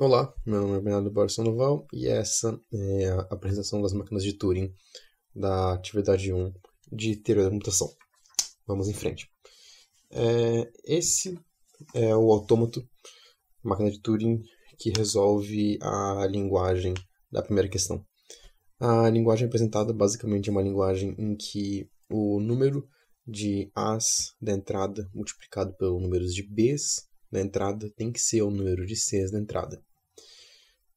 Olá, meu nome é Bernardo Borges Sandoval e essa é a apresentação das máquinas de Turing da atividade 1 de teoria da computação. Vamos em frente. Esse é o autômato, máquina de Turing, que resolve a linguagem da primeira questão. A linguagem apresentada basicamente é uma linguagem em que o número de A's da entrada multiplicado pelo número de B's da entrada tem que ser o número de C's da entrada.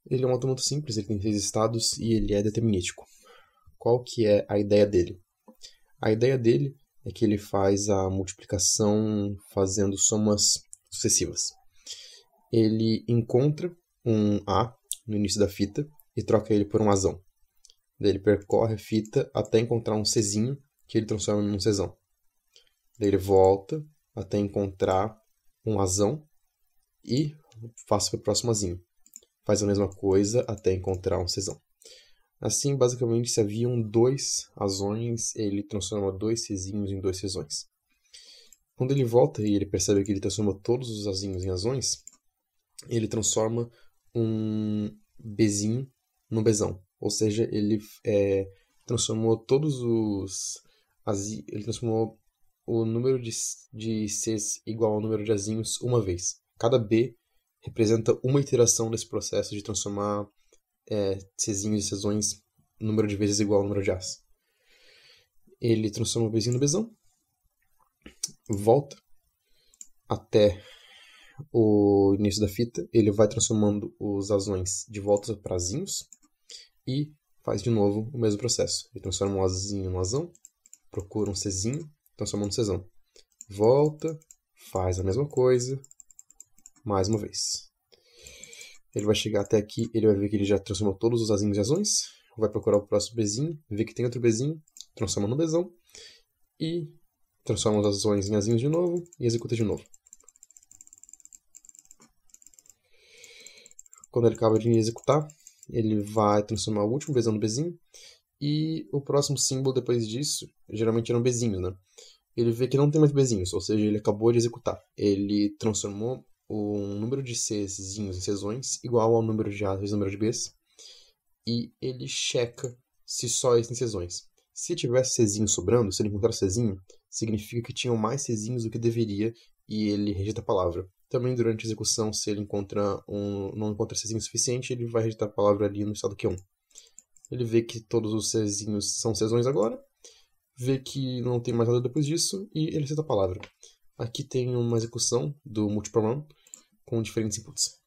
Ele é um autômato simples, ele tem 6 estados e ele é determinístico. Qual que é a ideia dele? A ideia dele é que ele faz a multiplicação fazendo somas sucessivas. Ele encontra um A no início da fita e troca ele por um Azão. Daí ele percorre a fita até encontrar um Czinho, que ele transforma num Czão. Daí ele volta até encontrar um Azão e passa para o próximo Azinho. Faz a mesma coisa até encontrar um Czão. Assim, basicamente, se haviam 2 Azões, ele transforma 2 Czinhos em 2 Czões. Quando ele volta e ele percebe que ele transforma todos os Azinhos em Azões, ele transforma um Bzinho no Bzão. Ou seja, ele transformou todos os ele transformou o número de Cs igual ao número de Azinhos uma vez. Cada B representa uma iteração desse processo de transformar Czinhos e Czões número de vezes igual ao número de As. Ele transforma o Bzinho no Bzão, volta até o início da fita, ele vai transformando os Azões de volta para Azinhos e faz de novo o mesmo processo. Ele transforma um Azinho no Azão, procura um Czinho, transforma no Czão. Volta, faz a mesma coisa, mais uma vez. Ele vai chegar até aqui, ele vai ver que ele já transformou todos os Azinhos em Azões, vai procurar o próximo Bzinho, vê que tem outro Bzinho, transforma no Bzão e transforma os Azões em Azinhos de novo e executa de novo. Quando ele acaba de executar, ele vai transformar o último Bzão no Bzinho e o próximo símbolo depois disso, geralmente eram Bzinhos, né? Ele vê que não tem mais Bzinhos, ou seja, ele acabou de executar. Ele transformou o número de Czinhos em Czões igual ao número de A's vezes o número de B's e ele checa se só esse tem Czões. Se tivesse Czinho sobrando, se ele encontrar Czinho, significa que tinham mais Czinhos do que deveria e ele rejeita a palavra. Também durante a execução, se ele não encontra Czinho suficiente, ele vai rejeitar a palavra ali no estado Q1. Ele vê que todos os Czinhos são Czões agora, vê que não tem mais nada depois disso e ele aceita a palavra. Aqui tem uma execução do multiprogram com diferentes inputs.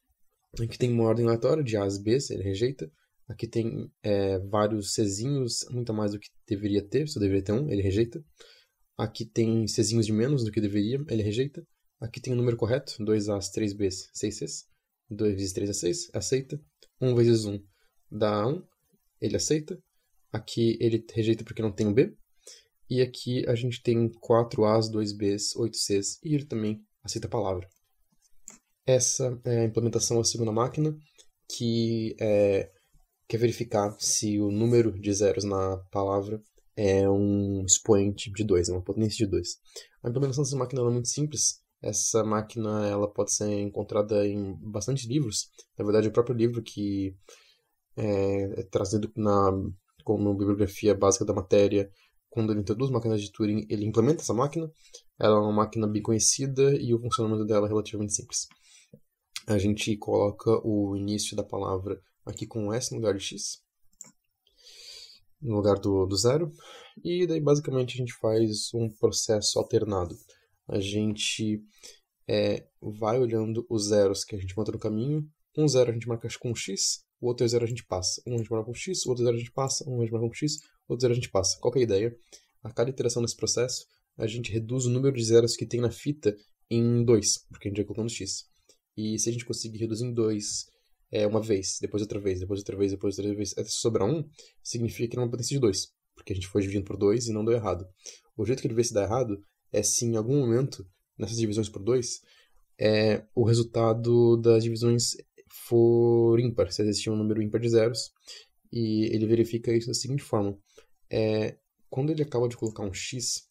Aqui tem uma ordem aleatória de A's e B's, ele rejeita. Aqui tem vários Czinhos, muito mais do que deveria ter, só deveria ter um, ele rejeita. Aqui tem Czinhos de menos do que deveria, ele rejeita. Aqui tem o número correto, 2A's, 3B's, 6C's. 2 vezes 3 é 6, aceita. 1 vezes 1 dá 1, ele aceita. Aqui ele rejeita porque não tem um B. E aqui a gente tem 4A's, 2B's, 8C's e ele também aceita a palavra. Essa é a implementação da segunda máquina, que quer verificar se o número de zeros na palavra é um expoente de 2, é uma potência de 2. A implementação dessa máquina é muito simples. Essa máquina ela pode ser encontrada em bastante livros. Na verdade, o próprio livro que é trazido como bibliografia básica da matéria, quando ele introduz máquinas de Turing, ele implementa essa máquina. Ela é uma máquina bem conhecida e o funcionamento dela é relativamente simples. A gente coloca o início da palavra aqui com um S no lugar de X, no lugar do zero, e daí basicamente a gente faz um processo alternado. A gente vai olhando os zeros que a gente encontra no caminho. Um zero a gente marca com X, o outro zero a gente passa. Um a gente marca com X, o outro zero a gente passa. Um a gente marca com X, o outro zero a gente passa. Qual que é a ideia? A cada iteração desse processo, a gente reduz o número de zeros que tem na fita em 2, porque a gente vai colocando X. E se a gente conseguir reduzir em 2 uma vez, depois outra vez, depois outra vez, depois outra vez, até sobrar 1, significa que não é uma potência de 2, porque a gente foi dividindo por 2 e não deu errado. O jeito que ele vê se dá errado é se em algum momento, nessas divisões por 2, o resultado das divisões for ímpar, se existir um número ímpar de zeros, e ele verifica isso da seguinte forma. Quando ele acaba de colocar um X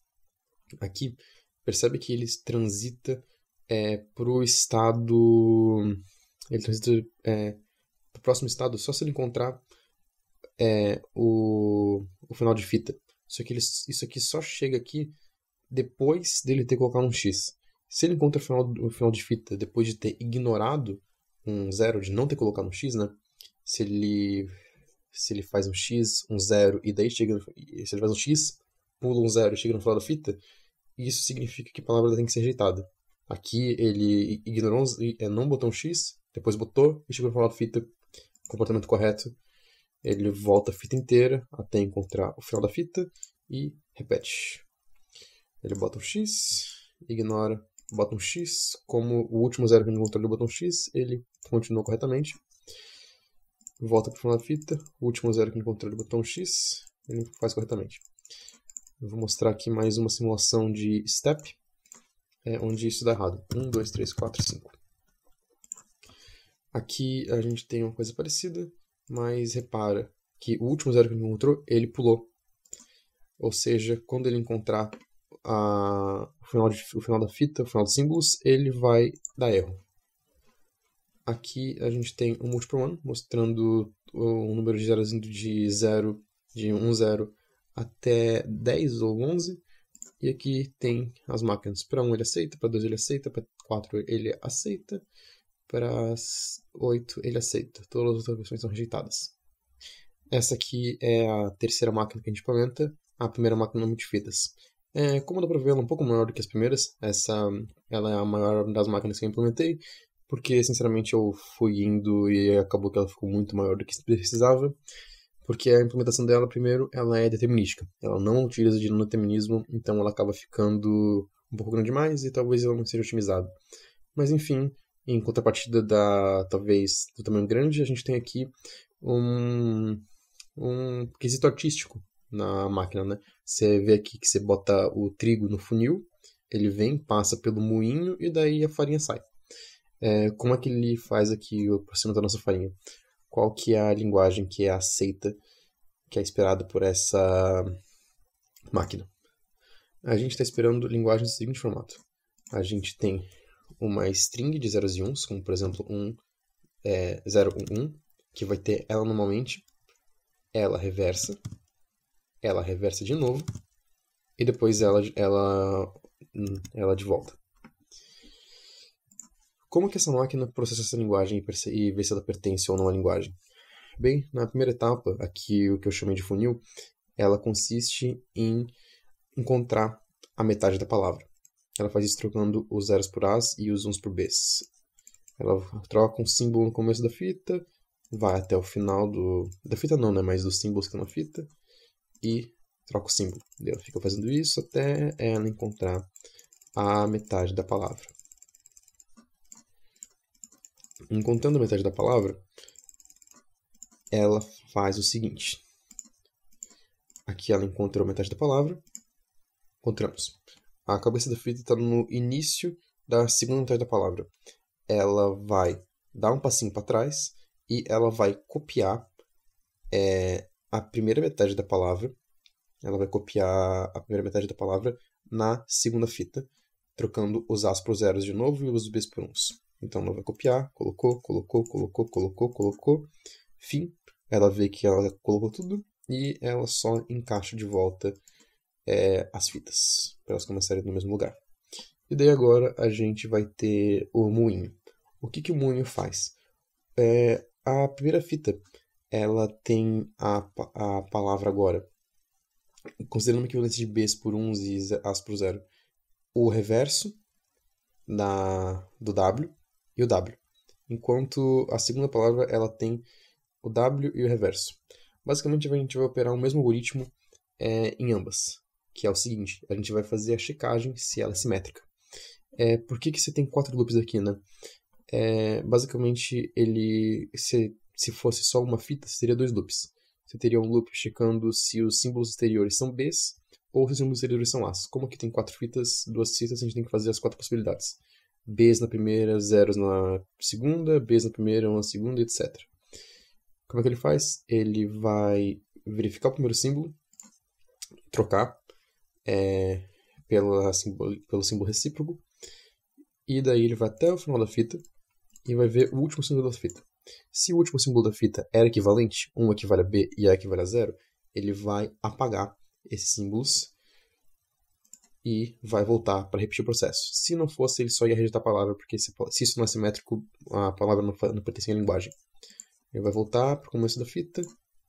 aqui, percebe que ele transita para o estado ele transita para o próximo estado só se ele encontrar o final de fita. Isso aqui só chega aqui depois dele ter colocado um X. Se ele encontra o final de fita depois de ter ignorado um zero, de não ter colocado um X, né? Se ele faz um X, um zero, e daí se ele faz um X, pula um zero e chega no final da fita, isso significa que a palavra tem que ser rejeitada. Aqui ele ignorou, não botou um X, depois botou e chegou no final da fita, comportamento correto. Ele volta a fita inteira até encontrar o final da fita e repete. Ele bota um X, ignora, bota um X. Como o último zero que ele encontrou, ele botou um X, ele continua corretamente. Volta para o final da fita, o último zero que ele encontrou, ele botou um X, ele faz corretamente. Eu vou mostrar aqui mais uma simulação de step, onde isso dá errado. 1, 2, 3, 4, 5. Aqui a gente tem uma coisa parecida, mas repara que o último zero que ele encontrou, ele pulou. Ou seja, quando ele encontrar o final da fita, o final dos símbolos, ele vai dar erro. Aqui a gente tem um multiple one, mostrando o número de zeros indo de 0, de 1, 0 até 10 ou 11. E aqui tem as máquinas. Para 1 ele aceita, para 2 ele aceita, para 4 ele aceita, para 8 ele aceita. Todas as outras versões são rejeitadas. Essa aqui é a terceira máquina que a gente implementa, a primeira máquina multifitas. Como dá para ver, ela é um pouco maior do que as primeiras. Ela é a maior das máquinas que eu implementei, porque sinceramente eu fui indo e acabou que ela ficou muito maior do que precisava. Porque a implementação dela, primeiro, ela é determinística. Ela não utiliza de determinismo, então ela acaba ficando um pouco grande demais e talvez ela não seja otimizada. Mas enfim, em contrapartida talvez do tamanho grande, a gente tem aqui um quesito artístico na máquina, né? Você vê aqui que você bota o trigo no funil, ele vem, passa pelo moinho e daí a farinha sai. Como é que ele faz aqui o processamento da nossa farinha? Qual que é a linguagem que é aceita, que é esperada por essa máquina? A gente está esperando linguagens do seguinte formato. A gente tem uma string de zeros e uns, como por exemplo 0, 1, 1, que vai ter ela normalmente, ela reversa de novo, e depois ela de volta. Como que essa máquina processa essa linguagem e vê se ela pertence ou não à linguagem? Bem, na primeira etapa, aqui o que eu chamei de funil, ela consiste em encontrar a metade da palavra. Ela faz isso trocando os zeros por A's e os uns por B's. Ela troca um símbolo no começo da fita, vai até o final da fita não, né, mas dos símbolos que estão na fita, e troca o símbolo. Ela fica fazendo isso até ela encontrar a metade da palavra. Encontrando a metade da palavra, ela faz o seguinte. Aqui ela encontrou a metade da palavra. Encontramos. A cabeça da fita está no início da segunda metade da palavra. Ela vai dar um passinho para trás e ela vai copiar a primeira metade da palavra. Ela vai copiar a primeira metade da palavra na segunda fita, trocando os A's por zeros de novo e os B's por uns. Então ela vai copiar, colocou, fim. Ela vê que ela colocou tudo e ela só encaixa de volta as fitas, para elas começarem no mesmo lugar. E daí agora a gente vai ter o moinho. O que o moinho faz? A primeira fita, ela tem a palavra agora, considerando uma equivalência de B's por uns e A's por zero, o reverso do W e o W. Enquanto a segunda palavra ela tem o W e o reverso. Basicamente a gente vai operar o mesmo algoritmo em ambas, que é o seguinte, a gente vai fazer a checagem se ela é simétrica. Por que você tem 4 loops aqui, né? Basicamente, se fosse só uma fita, você teria 2 loops. Você teria um loop checando se os símbolos exteriores são B's ou se os símbolos exteriores são A's. Como aqui tem 4 fitas, 2 fitas, a gente tem que fazer as 4 possibilidades. B's na primeira, zeros na segunda, B's na primeira, 1 na segunda, etc. Como é que ele faz? Ele vai verificar o primeiro símbolo, trocar pelo símbolo recíproco, e daí ele vai até o final da fita e vai ver o último símbolo da fita. Se o último símbolo da fita era equivalente, 1 equivale a B e A equivale a 0, ele vai apagar esses símbolos e vai voltar para repetir o processo. Se não fosse, ele só ia rejeitar a palavra, porque se isso não é simétrico, a palavra não pertence à linguagem. Ele vai voltar para o começo da fita,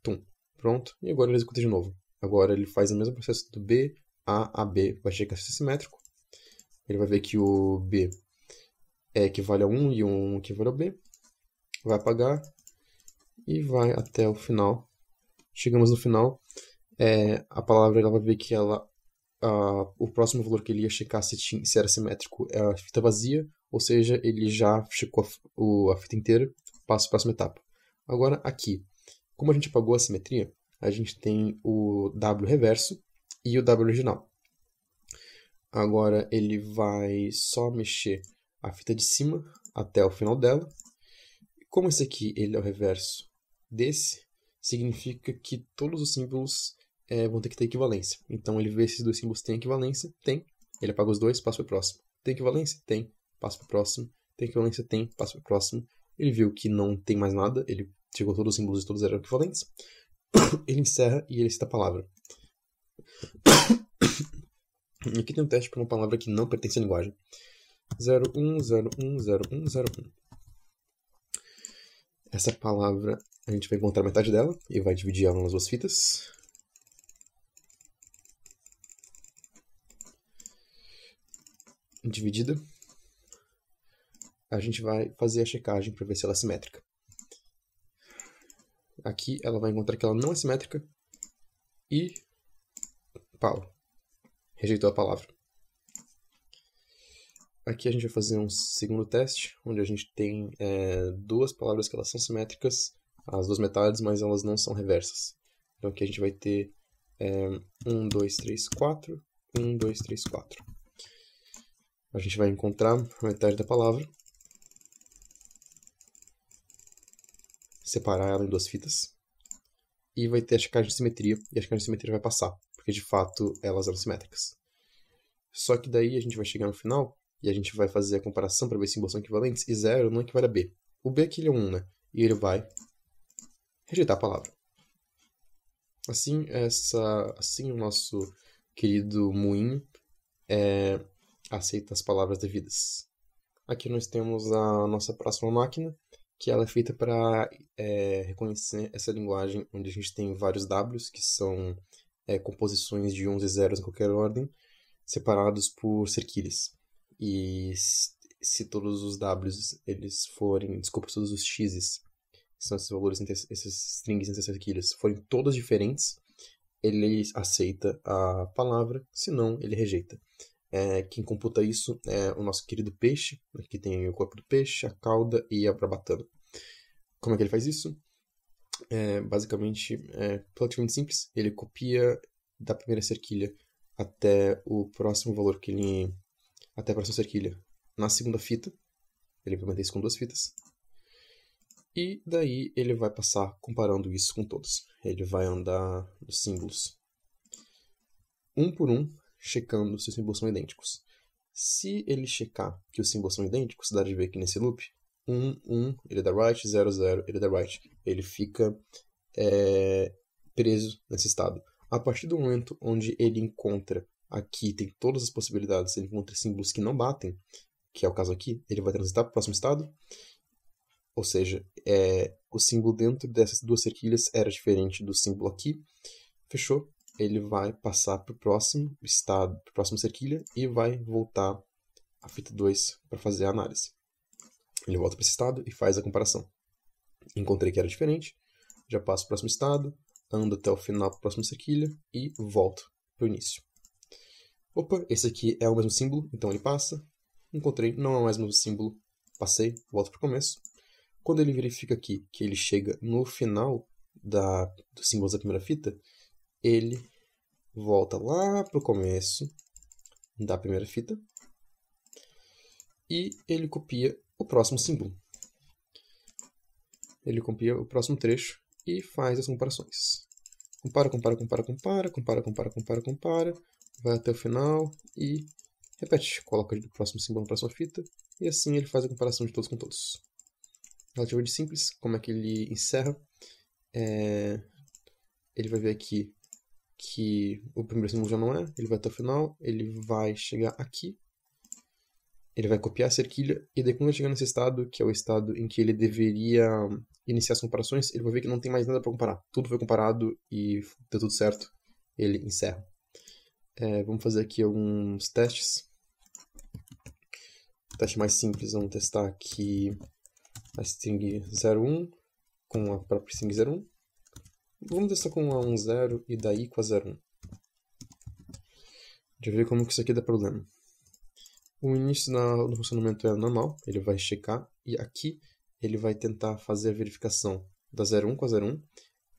tum, pronto, e agora ele executa de novo. Agora ele faz o mesmo processo do B, A B, vai checar se é simétrico. Ele vai ver que o B equivale a 1 e o 1 equivale ao B. Vai apagar e vai até o final. Chegamos no final, a palavra ela vai ver que o próximo valor que ele ia checar se era simétrico é a fita vazia, ou seja, ele já checou a fita inteira, passa a próxima etapa. Agora aqui, como a gente apagou a simetria, a gente tem o W reverso e o W original. Agora ele vai só mexer a fita de cima até o final dela. Como esse aqui ele é o reverso desse, significa que todos os símbolos vão ter que ter equivalência. Então ele vê se esses dois símbolos têm equivalência, tem. Ele apaga os dois, passa para o próximo. Tem equivalência? Tem. Passa para o próximo. Tem equivalência? Tem. Passa para o próximo. Ele viu que não tem mais nada, ele chegou todos os símbolos e todos eram equivalentes. Ele encerra e ele cita a palavra. Aqui tem um teste para uma palavra que não pertence à linguagem. 01010101. Essa palavra, a gente vai encontrar metade dela e vai dividir ela nas duas fitas. Dividida. A gente vai fazer a checagem para ver se ela é simétrica. Aqui ela vai encontrar que ela não é simétrica e pau, rejeitou a palavra. Aqui a gente vai fazer um segundo teste, onde a gente tem duas palavras que elas são simétricas, as duas metades, mas elas não são reversas. Então aqui a gente vai ter 1, 2, 3, 4, 1, 2, 3, 4. A gente vai encontrar a metade da palavra, separar ela em duas fitas, e vai ter a checagem de simetria, e a checagem de simetria vai passar, porque de fato elas eram simétricas. Só que daí a gente vai chegar no final, e a gente vai fazer a comparação para ver se símbolos são equivalentes, e 0 não equivale a B. O B aqui ele é 1, né? E ele vai rejeitar a palavra. Assim o nosso querido moinho aceita as palavras devidas. Aqui nós temos a nossa próxima máquina, que ela é feita para reconhecer essa linguagem onde a gente tem vários Ws, que são composições de 1s e zeros em qualquer ordem, separados por cerquilhas. E se todos os Ws eles forem, desculpa, todos os X's, que são esses valores, esses strings entre as cerquilhas, forem todos diferentes, ele aceita a palavra, senão ele rejeita. Quem computa isso é o nosso querido peixe. Aqui tem o corpo do peixe, a cauda e a brabatana. Como é que ele faz isso? Basicamente, relativamente simples. Ele copia da primeira cerquilha até o próximo valor que ele... até a próxima cerquilha na segunda fita. Ele implementa isso com duas fitas. E daí ele vai passar comparando isso com todos. Ele vai andar nos símbolos um por um, checando se os símbolos são idênticos. Se ele checar que os símbolos são idênticos, dá de ver que nesse loop, 1, 1, ele dá right, 0, 0, ele dá right. Ele fica preso nesse estado. A partir do momento onde ele encontra, aqui tem todas as possibilidades, ele encontra símbolos que não batem, que é o caso aqui, ele vai transitar para o próximo estado. Ou seja, o símbolo dentro dessas duas cerquilhas era diferente do símbolo aqui. Fechou? Ele vai passar para o próximo estado, para a próxima cerquilha, e vai voltar a fita 2 para fazer a análise. Ele volta para esse estado e faz a comparação. Encontrei que era diferente, já passo para o próximo estado, ando até o final para a próxima cerquilha e volto para o início. Opa, esse aqui é o mesmo símbolo, então ele passa. Encontrei, não é mais o mesmo símbolo, passei, volto para o começo. Quando ele verifica aqui que ele chega no final dos símbolos da primeira fita, ele volta lá para o começo da primeira fita e ele copia o próximo símbolo. Ele copia o próximo trecho e faz as comparações. Compara, vai até o final e repete. Coloca o próximo símbolo na próxima fita e assim ele faz a comparação de todos com todos. relativamente simples. Como é que ele encerra? Ele vai ver aqui que o primeiro símbolo já não é, ele vai até o final, ele vai chegar aqui, ele vai copiar a cerquilha, e daí quando ele chegar nesse estado, que é o estado em que ele deveria iniciar as comparações, ele vai ver que não tem mais nada para comparar. Tudo foi comparado e deu tudo certo. Ele encerra. Vamos fazer aqui alguns testes. Teste mais simples, vamos testar aqui a string 01 com a própria string 01. Vamos testar com a 10 e daí com a 01. Deixa eu ver como que isso aqui dá problema. O início do funcionamento é normal, ele vai checar, e aqui ele vai tentar fazer a verificação da 01 com a 01,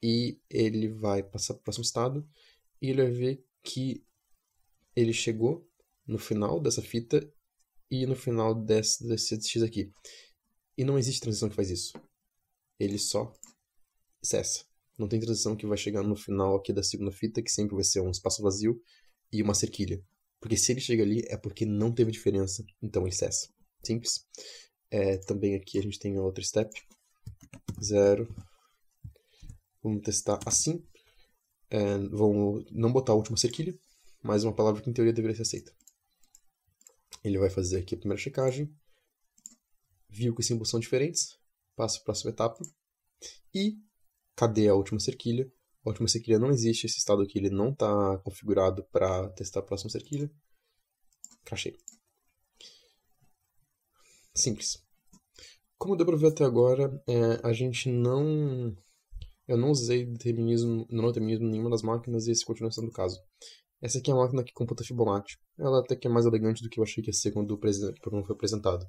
e ele vai passar para o próximo estado, e ele vai ver que ele chegou no final dessa fita e no final desse X aqui. E não existe transição que faz isso. Ele só cessa. Não tem transição que vai chegar no final aqui da segunda fita, que sempre vai ser um espaço vazio e uma cerquilha. Porque se ele chega ali é porque não teve diferença, então ele cessa. Simples. Também aqui a gente tem outro step. 0. Vamos testar assim. Vamos não botar a última cerquilha, mas uma palavra que em teoria deveria ser aceita. Ele vai fazer aqui a primeira checagem. Viu que os símbolos são diferentes. Passa para a próxima etapa. E cadê a última cerquilha? A última cerquilha não existe. Esse estado aqui ele não está configurado para testar a próxima cerquilha. Crachei. Simples. Como deu para ver até agora, a gente não... Eu não usei determinismo em nenhuma das máquinas e esse continua sendo o caso. Essa aqui é a máquina que computa Fibonacci. Ela até que é mais elegante do que eu achei que ia ser quando o programa foi apresentado.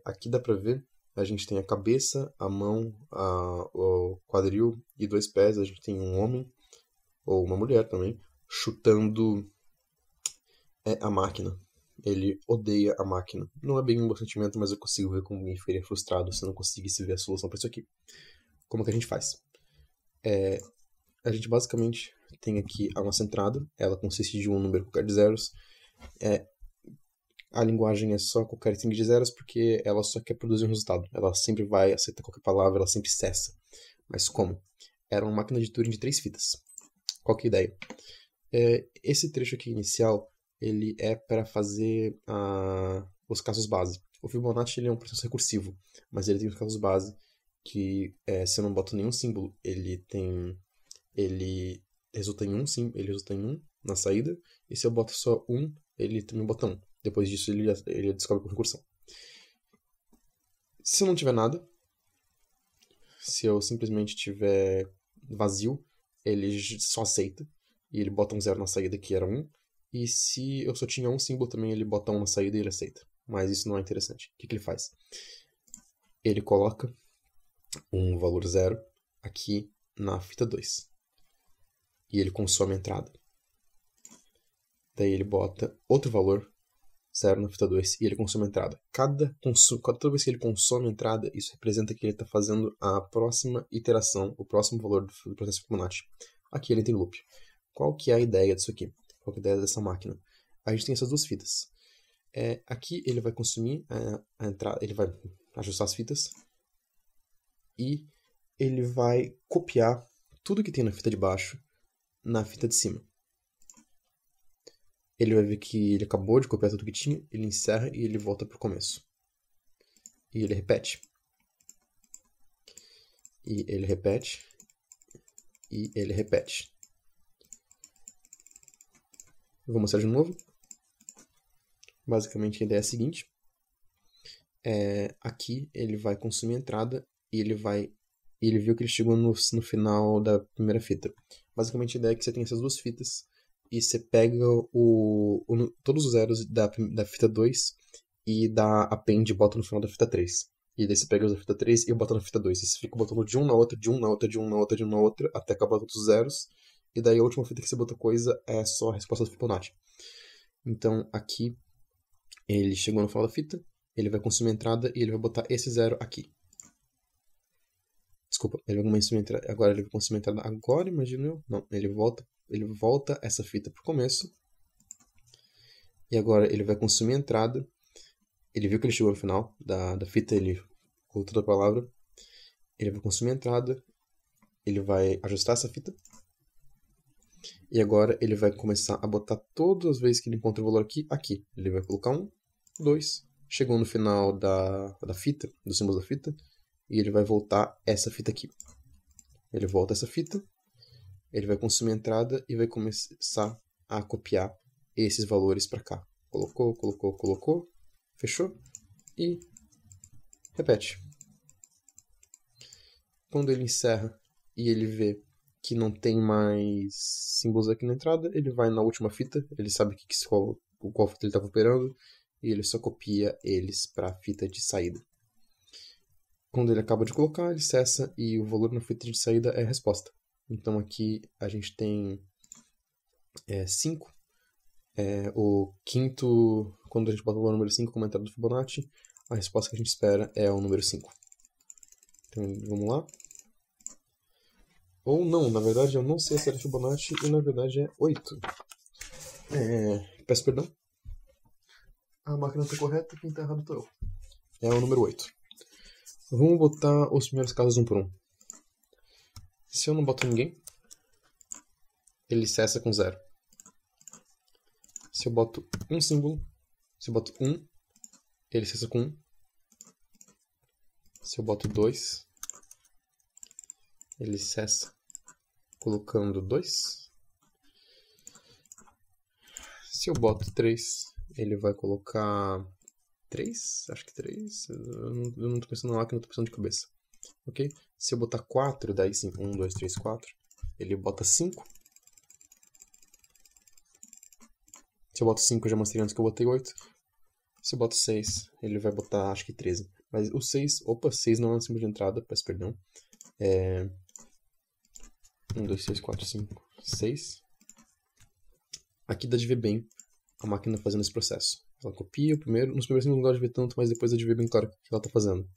Aqui dá pra ver, a gente tem a cabeça, a mão, o quadril e 2 pés. A gente tem um homem, ou uma mulher também, chutando a máquina. Ele odeia a máquina. Não é bem um bom sentimento, mas eu consigo ver como alguém ficaria frustrado se eu não conseguisse ver a solução para isso aqui. Como que a gente faz? A gente basicamente tem aqui a nossa entrada. Ela consiste de um número qualquer de zeros. A linguagem é só qualquer string de zeros porque ela só quer produzir um resultado. Ela sempre vai aceitar qualquer palavra, ela sempre cessa. Mas como? Era uma máquina de Turing de 3 fitas. Qual que é a ideia? Esse trecho aqui inicial, ele é para fazer os casos base. O Fibonacci ele é um processo recursivo, mas ele tem os casos base que se eu não boto nenhum símbolo, ele resulta em um na saída, e se eu boto só um, ele também bota um. Depois disso ele descobre por recursão. Se eu não tiver nada, se eu simplesmente tiver vazio, ele só aceita, e ele bota um 0 na saída que era 1, e se eu só tinha um símbolo também, ele bota 1 na saída e ele aceita. Mas isso não é interessante. O que ele faz? Ele coloca um valor 0 aqui na fita 2. E ele consome a entrada. Daí ele bota outro valor 0 na fita 2 e ele consome a entrada. Toda vez que ele consome a entrada, isso representa que ele está fazendo a próxima iteração, o próximo valor do processo Fibonacci. Aqui ele tem loop. Qual que é a ideia disso aqui? Qual que é a ideia dessa máquina? A gente tem essas duas fitas. Aqui ele vai consumir a entrada, ele vai ajustar as fitas e ele vai copiar tudo que tem na fita de baixo na fita de cima. Ele vai ver que ele acabou de copiar tudo que tinha, ele encerra e ele volta para o começo. E ele repete. E ele repete. E ele repete. Eu vou mostrar de novo. Basicamente a ideia é a seguinte. Aqui ele vai consumir a entrada e ele viu que ele chegou no final da primeira fita. Basicamente a ideia é que você tem essas duas fitas e você pega todos os zeros da fita 2 e dá append e bota no final da fita 3. E daí você pega os da fita 3 e bota na fita 2. E você fica botando de um na outra, de um na outra, de um na outra, de um na outra, até acabar todos os zeros. E daí a última fita que você bota coisa é só a resposta do Fibonacci. Então aqui ele chegou no final da fita, ele vai consumir a entrada e ele vai botar esse zero aqui. Desculpa, ele vai consumir a entrada. Agora ele vai consumir a entrada agora, imagino eu. Não, ele volta essa fita pro começo. E agora ele vai consumir a entrada. Ele viu que ele chegou no final da fita, ele ou toda a palavra, ele vai consumir a entrada, ele vai ajustar essa fita, e agora ele vai começar a botar todas as vezes que ele encontra o valor aqui, aqui. Ele vai colocar 1, 2, chegou no final da fita, do símbolo da fita, e ele vai voltar essa fita aqui. Ele volta essa fita, ele vai consumir a entrada e vai começar a copiar esses valores para cá. Colocou, colocou, colocou, fechou e repete. Quando ele encerra e ele vê que não tem mais símbolos aqui na entrada, ele vai na última fita, ele sabe qual fita ele estava operando, e ele só copia eles para a fita de saída. Quando ele acaba de colocar, ele cessa e o valor na fita de saída é a resposta. Então aqui a gente tem 5. O quinto, quando a gente bota o número 5 como entrada do Fibonacci, a resposta que a gente espera é o número 5. Então vamos lá. Ou não, na verdade eu não sei se era Fibonacci e na verdade é 8. Peço perdão. A máquina está correta, quem está errado estou eu. É o número 8. Vamos botar os primeiros casos um por um. Se eu não boto ninguém, ele cessa com 0. Se eu boto um símbolo, se eu boto 1, ele cessa com 1. Se eu boto 2, ele cessa colocando 2. Se eu boto 3, ele vai colocar 3? Acho que 3. Eu não tô pensando na máquina, eu tô pensando de cabeça. Ok? Se eu botar 4, daí sim, 1, 2, 3, 4. Ele bota 5. Se eu boto 5, eu já mostrei antes que eu botei 8. Se eu boto 6, ele vai botar, acho que 13. Mas o 6, 6 não é um símbolo de entrada, peço perdão. 1, 2, 3, 4, 5, 6. Aqui dá de ver bem a máquina fazendo esse processo. Ela copia o primeiro, nos primeiros não dá de ver tanto, mas depois dá de ver bem claro o que ela está fazendo.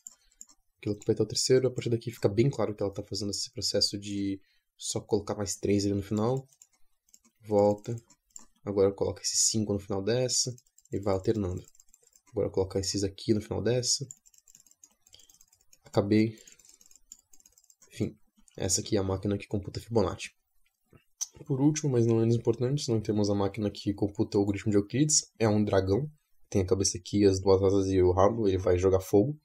Aquilo que vai até o terceiro, a partir daqui fica bem claro que ela está fazendo esse processo de só colocar mais 3 ali no final. Volta. Agora coloca esses 5 no final dessa e vai alternando. Agora colocar esses aqui no final dessa. Acabei. Enfim, essa aqui é a máquina que computa Fibonacci. Por último, mas não menos importante, nós temos a máquina que computa o algoritmo de Euclides. É um dragão. Tem a cabeça aqui, as duas asas e o rabo. Ele vai jogar fogo.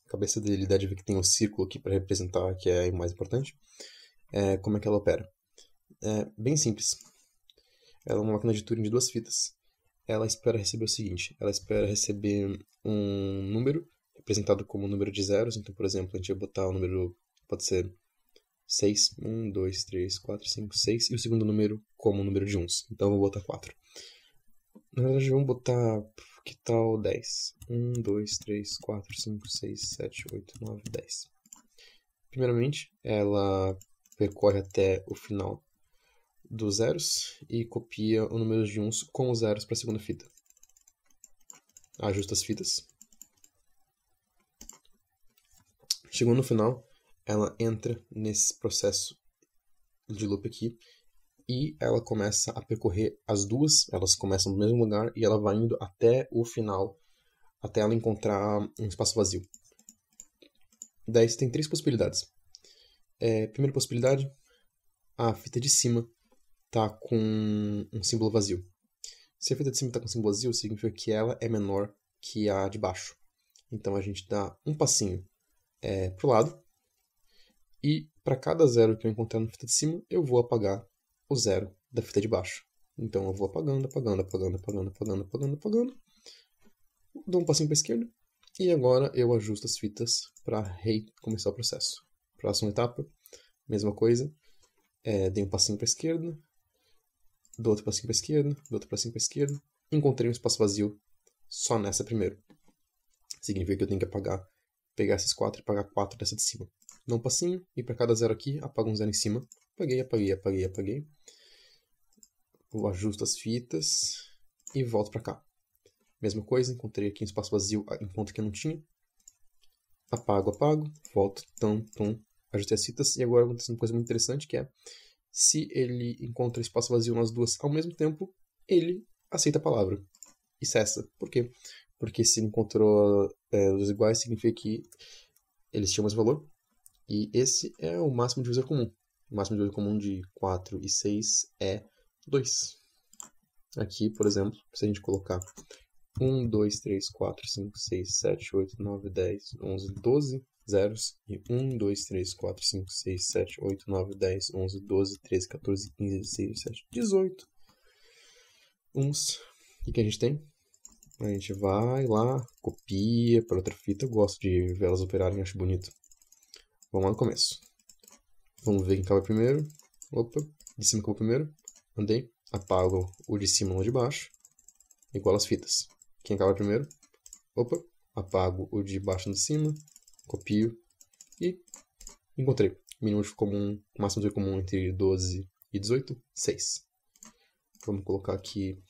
A cabeça dele deve ver que tem um círculo aqui para representar, que é o mais importante. Como é que ela opera? É bem simples. Ela é uma máquina de Turing de 2 fitas. Ela espera receber o seguinte. Ela espera receber um número representado como um número de zeros. Então, por exemplo, a gente vai botar o número... Pode ser 6, 1, 2, 3, 4, 5, 6, e o segundo número como um número de uns. Então eu vou botar 4. Na verdade, vamos botar, que tal 10? 1, 2, 3, 4, 5, 6, 7, 8, 9, 10. Primeiramente, ela percorre até o final dos zeros e copia o número de uns com os zeros para a segunda fita. Ajusta as fitas. Chegou no final, ela entra nesse processo de loop aqui e ela começa a percorrer as duas, elas começam no mesmo lugar e ela vai indo até o final, até ela encontrar um espaço vazio. Daí você tem 3 possibilidades. Primeira possibilidade, a fita de cima está com um símbolo vazio. Se a fita de cima está com um símbolo vazio, significa que ela é menor que a de baixo. Então a gente dá um passinho para o lado. E para cada zero que eu encontrar na fita de cima, eu vou apagar o zero da fita de baixo. Então eu vou apagando, apagando, apagando, apagando, apagando, apagando, apagando. Dou um passinho para a esquerda. E agora eu ajusto as fitas para recomeçar o processo. Próxima etapa, mesma coisa. Dei um passinho para a esquerda. Dou outro passinho para a esquerda. Dou outro passinho para a esquerda. Encontrei um espaço vazio só nessa primeira. Significa que eu tenho que pegar esses 4 e apagar 4 dessa de cima. Dou um passinho e para cada zero aqui, apago um zero em cima. Apaguei, apaguei, apaguei, apaguei. Eu ajusto as fitas e volto para cá. Mesma coisa, encontrei aqui um espaço vazio em ponto que eu não tinha. Apago, apago, volto, ajustei as fitas. E agora acontece uma coisa muito interessante que é, se ele encontra espaço vazio nas duas ao mesmo tempo, ele aceita a palavra e cessa. Por quê? Porque se ele encontrou os iguais, significa que eles tinham esse valor. E esse é o máximo divisor comum. O máximo divisor comum de 4 e 6 é 2. Aqui, por exemplo, se a gente colocar 1, 2, 3, 4, 5, 6, 7, 8, 9, 10, 11, 12 zeros. E 1, 2, 3, 4, 5, 6, 7, 8, 9, 10, 11, 12, 13, 14, 15, 16, 17, 18 uns. O que a gente tem? A gente vai lá, copia para outra fita. Eu gosto de ver elas operarem, acho bonito. Vamos lá no começo. Vamos ver quem acaba primeiro. Opa, de cima acabou primeiro. Andei, apago o de cima no de baixo. Igual as fitas. Quem acaba primeiro? Opa, apago o de baixo no de cima. Copio e encontrei. Mínimo de comum, máximo de comum entre 12 e 18, 6. Vamos colocar aqui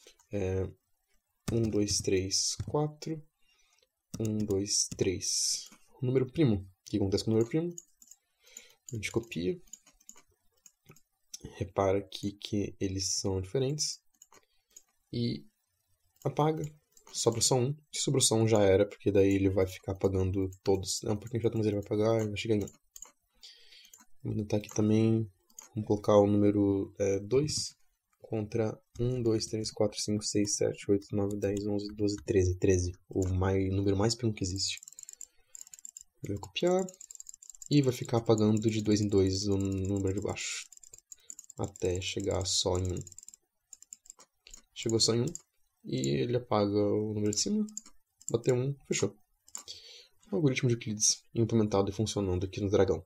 1, 2, 3, 4. 1, 2, 3. O número primo. O que acontece com o número primo? A gente copia. Repara aqui que eles são diferentes. E apaga. Sobra só um. Se sobrou só um já era, porque daí ele vai ficar apagando todos. É um pouquinho chato, mas ele vai apagar e vai chegar em 1. Vamos tentar aqui também. Vamos colocar o número 2 contra 1, 2, 3, 4, 5, 6, 7, 8, 9, 10, 11, 12, 13. 13. O número mais primo que existe. Ele vai copiar. E vai ficar apagando de 2 em 2 o número de baixo. Até chegar só em 1. Chegou só em 1. E ele apaga o número de cima. Bateu 1, fechou. O algoritmo de Euclides implementado e funcionando aqui no Dragão.